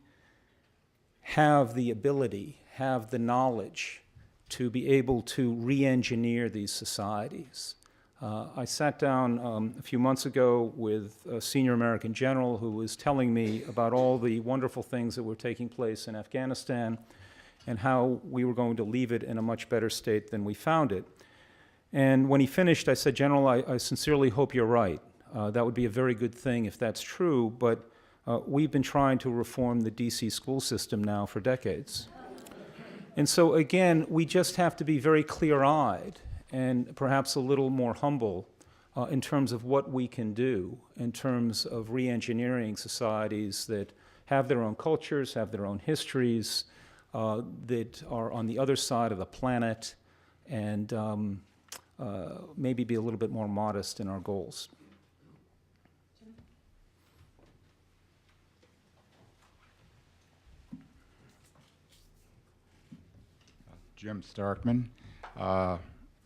S2: have the ability, have the knowledge to be able to re-engineer these societies. I sat down a few months ago with a senior American general who was telling me about all the wonderful things that were taking place in Afghanistan and how we were going to leave it in a much better state than we found it. And when he finished, I said, General, I sincerely hope you're right. That would be a very good thing if that's true, but we've been trying to reform the DC school system now for decades. And so again, we just have to be very clear-eyed and perhaps a little more humble in terms of what we can do in terms of re-engineering societies that have their own cultures, have their own histories, that are on the other side of the planet, and maybe be a little bit more modest in our goals.
S8: Jim Starkman.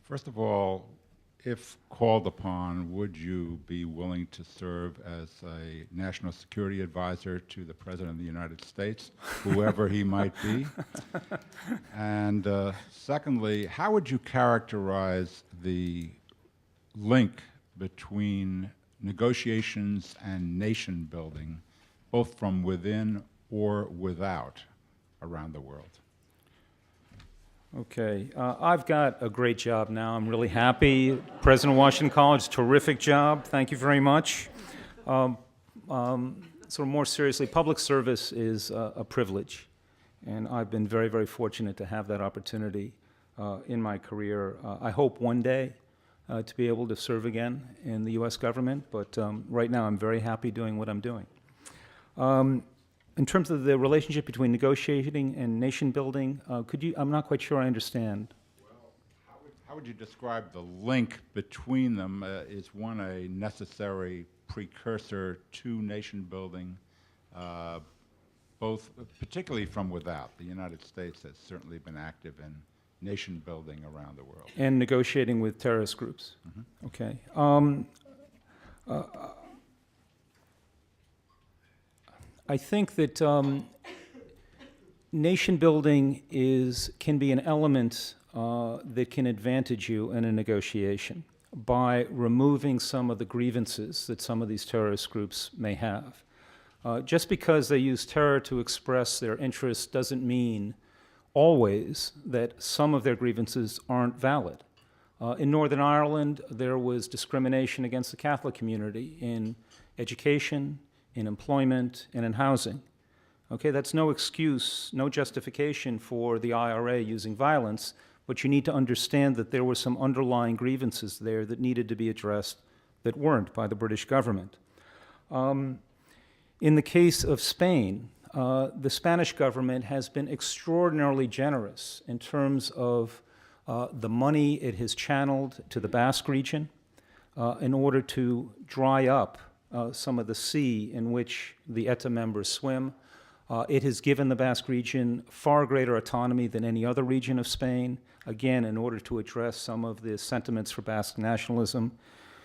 S8: First of all, if called upon, would you be willing to serve as a national security advisor to the President of the United States, whoever he might be? And secondly, how would you characterize the link between negotiations and nation building, both from within or without around the world?
S2: Okay, I've got a great job now. I'm really happy. President of Washington College, terrific job. Thank you very much. Sort of more seriously, public service is a privilege, and I've been very, very fortunate to have that opportunity in my career. I hope one day to be able to serve again in the U.S. government, but right now I'm very happy doing what I'm doing. In terms of the relationship between negotiating and nation building, I'm not quite sure I understand.
S8: Well, how would you describe the link between them? Is one a necessary precursor to nation building, both, particularly from without? The United States has certainly been active in nation building around the world.
S2: And negotiating with terrorist groups. Mm-hmm. Okay. I think that nation building can be an element that can advantage you in a negotiation by removing some of the grievances that some of these terrorist groups may have. Just because they use terror to express their interests doesn't mean always that some of their grievances aren't valid. In Northern Ireland, there was discrimination against the Catholic community in education, in employment, and in housing. Okay, that's no excuse, no justification for the IRA using violence, but you need to understand that there were some underlying grievances there that needed to be addressed that weren't by the British government. In the case of Spain, the Spanish government has been extraordinarily generous in terms of the money it has channeled to the Basque region in order to dry up some of the sea in which the ETA members swim. It has given the Basque region far greater autonomy than any other region of Spain, again, in order to address some of the sentiments for Basque nationalism.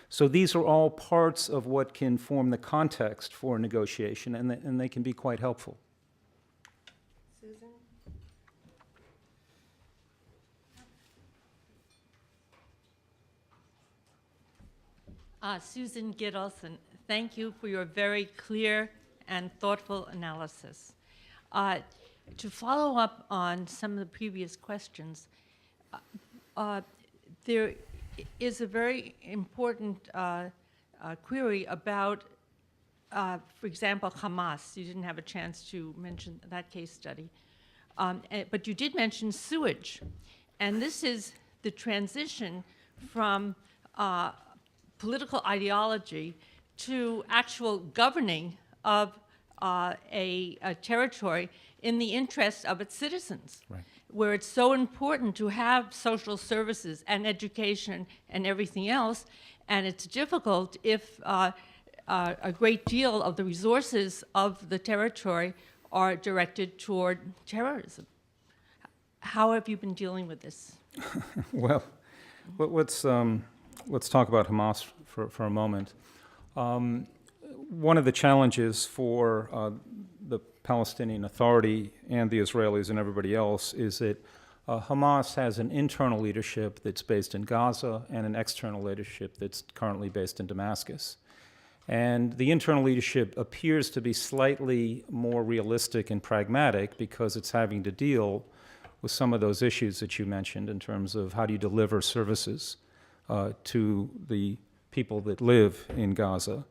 S2: So these are all parts of what can form the context for negotiation, and they can be quite helpful.
S1: Susan?
S9: Susan Gittleson, thank you for your very clear and thoughtful analysis. To follow up on some of the previous questions, there is a very important query about, for example, Hamas. You didn't have a chance to mention that case study. But you did mention sewage. And this is the transition from political ideology to actual governing of a territory in the interest of its citizens, right, where it's so important to have social services and education and everything else, and it's difficult if a great deal of the resources of the territory are directed toward terrorism. How have you been dealing with this?
S2: Well, let's talk about Hamas for a moment. One of the challenges for the Palestinian Authority and the Israelis and everybody else is that Hamas has an internal leadership that's based in Gaza and an external leadership that's currently based in Damascus. And the internal leadership appears to be slightly more realistic and pragmatic because it's having to deal with some of those issues that you mentioned in terms of how do you deliver services to the people that live in Gaza,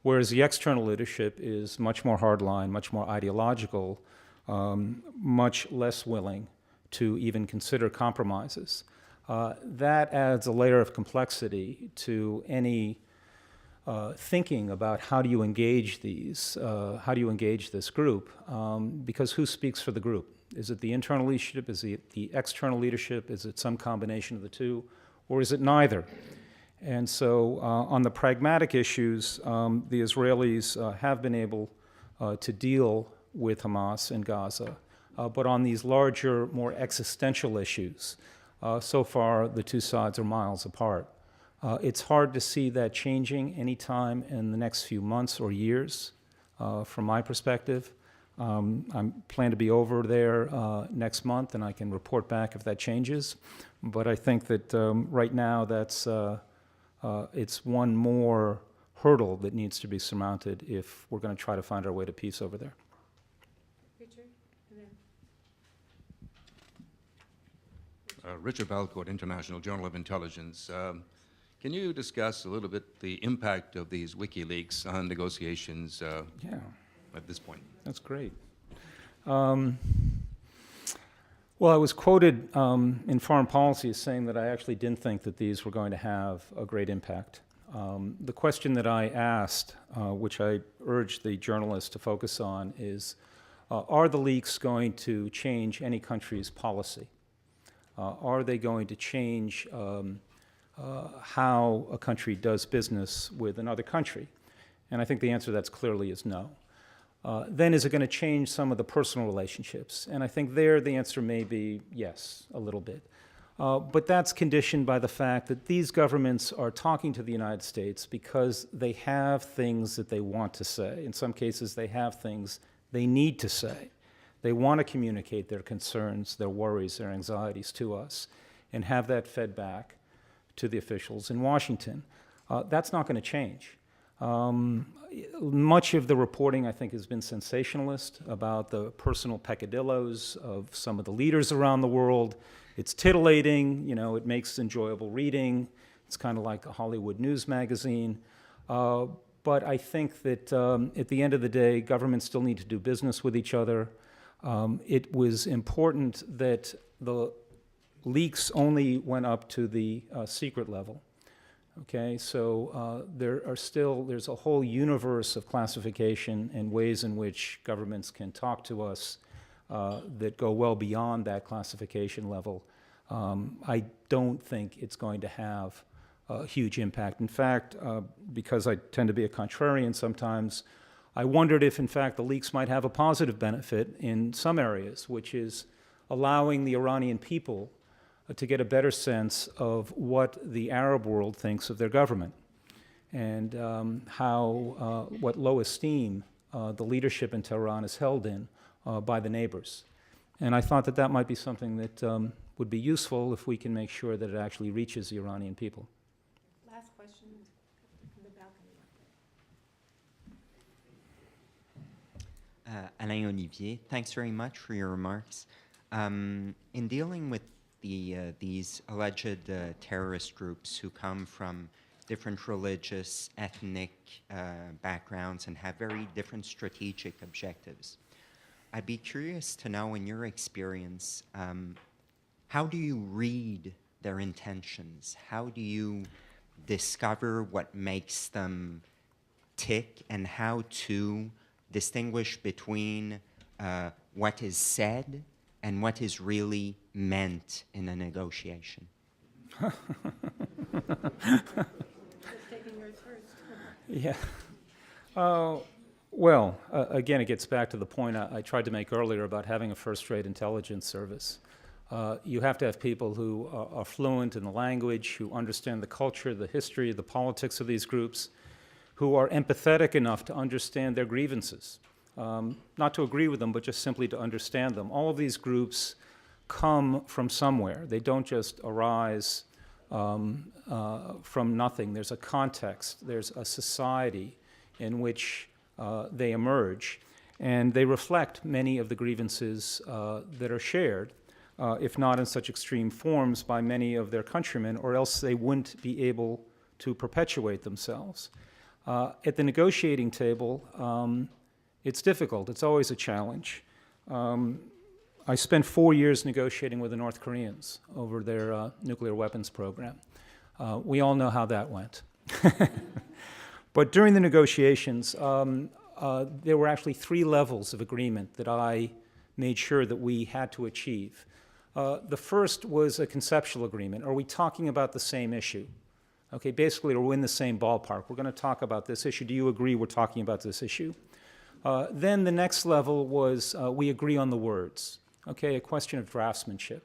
S2: whereas the external leadership is much more hardline, much more ideological, much less willing to even consider compromises. That adds a layer of complexity to any thinking about how do you engage how do you engage this group, because who speaks for the group? Is it the internal leadership? Is it the external leadership? Is it some combination of the two? Or is it neither? And so on the pragmatic issues, the Israelis have been able to deal with Hamas in Gaza. but on these larger, more existential issues, so far the two sides are miles apart. It's hard to see that changing anytime in the next few months or years, from my perspective. I plan to be over there next month, and I can report back if that changes. But I think that right now it's one more hurdle that needs to be surmounted if we're going to try to find our way to peace over there.
S10: Richard Valcourt, International Journal of Intelligence. Can you discuss a little bit the impact of these WikiLeaks on negotiations
S2: Yeah.
S10: at this point?
S2: That's great. Well, I was quoted in Foreign Policy as saying that I actually didn't think that these were going to have a great impact. The question that I asked, which I urged the journalists to focus on, is are the leaks going to change any country's policy? Are they going to change how a country does business with another country? And I think the answer to that's clearly is no. Then is it going to change some of the personal relationships? And I think there the answer may be yes, a little bit. But that's conditioned by the fact that these governments are talking to the United States because they have things that they want to say. In some cases, they have things they need to say. They want to communicate their concerns, their worries, their anxieties to us and have that fed back to the officials in Washington. That's not going to change. Much of the reporting, I think, has been sensationalist about the personal peccadillos of some of the leaders around the world. It's titillating, you know, it makes enjoyable reading. It's kind of like a Hollywood news magazine. But I think that at the end of the day, governments still need to do business with each other. It was important that the leaks only went up to the secret level. Okay, so there's a whole universe of classification and ways in which governments can talk to us that go well beyond that classification level. I don't think it's going to have a huge impact. In fact, because I tend to be a contrarian sometimes, I wondered if, in fact, the leaks might have a positive benefit in some areas, which is allowing the Iranian people to get a better sense of what the Arab world thinks of their government and what low esteem the leadership in Tehran is held in by the neighbors. And I thought that that might be something that would be useful if we can make sure that it actually reaches the Iranian people.
S1: Last question from the balcony.
S11: Alain Olivier, thanks very much for your remarks. In dealing with these alleged terrorist groups who come from different religious, ethnic backgrounds and have very different strategic objectives, I'd be curious to know, in your experience, how do you read their intentions? How do you discover what makes them tick, and how to distinguish between what is said and what is really meant in a negotiation?
S2: Yeah. Well, again, it gets back to the point I tried to make earlier about having a first-rate intelligence service. You have to have people who are fluent in the language, who understand the culture, the history, the politics of these groups, who are empathetic enough to understand their grievances. Not to agree with them, but just simply to understand them. All of these groups come from somewhere. They don't just arise from nothing. There's a context, there's a society in which they emerge, and they reflect many of the grievances that are shared, if not in such extreme forms, by many of their countrymen, or else they wouldn't be able to perpetuate themselves. At the negotiating table, it's difficult. It's always a challenge. I spent 4 years negotiating with the North Koreans over their nuclear weapons program. We all know how that went. But during the negotiations, there were actually 3 levels of agreement that I made sure that we had to achieve. The first was a conceptual agreement. Are we talking about the same issue? Okay, basically, are we in the same ballpark? We're going to talk about this issue. Do you agree we're talking about this issue? Then the next level was we agree on the words. Okay, a question of draftsmanship.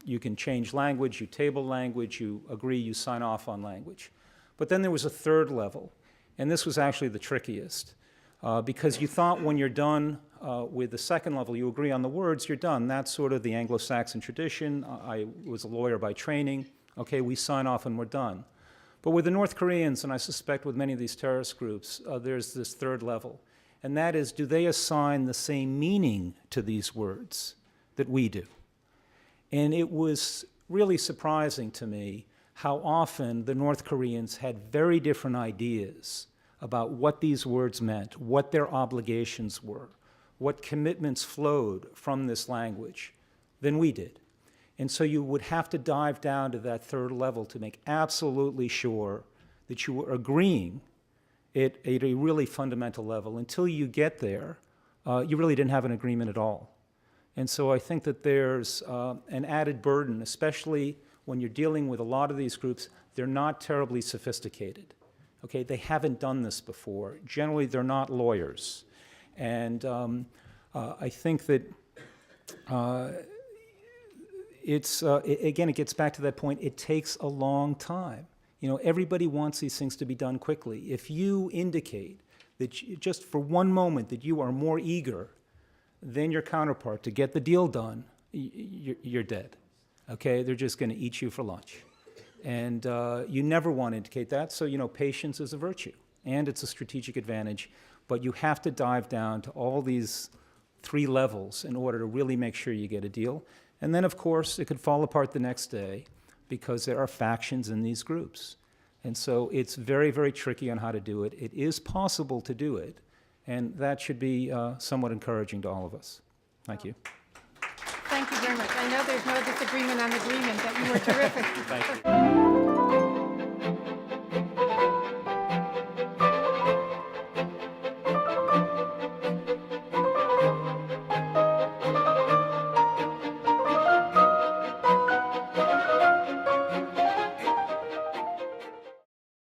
S2: You can change language, you table language, you agree, you sign off on language. But then there was a third level, and this was actually the trickiest, because you thought when you're done with the second level, you agree on the words, you're done. That's sort of the Anglo-Saxon tradition. I was a lawyer by training. Okay, we sign off and we're done. But with the North Koreans, and I suspect with many of these terrorist groups, there's this third level. And that is, do they assign the same meaning to these words that we do? And it was really surprising to me how often the North Koreans had very different ideas about what these words meant, what their obligations were, what commitments flowed from this language than we did. And so you would have to dive down to that third level to make absolutely sure that you were agreeing at a really fundamental level. Until you get there, you really didn't have an agreement at all. And so I think that there's an added burden, especially when you're dealing with a lot of these groups. They're not terribly sophisticated. Okay, they haven't done this before. Generally, they're not lawyers. And I think that again, it gets back to that point, it takes a long time. You know, everybody wants these things to be done quickly. If you indicate that just for one moment that you are more eager than your counterpart to get the deal done, you're dead. Okay, they're just going to eat you for lunch. And you never want to indicate that, so, you know, patience is a virtue, and it's a strategic advantage, but you have to dive down to all these three levels in order to really make sure you get a deal. And then, of course, it could fall apart the next day because there are factions in these groups. And so it's very, very tricky on how to do it. It is possible to do it, and that should be somewhat encouraging to all of us. Thank you.
S1: Thank you very much. I know there's no disagreement on agreement, that you were terrific.
S2: Thank you.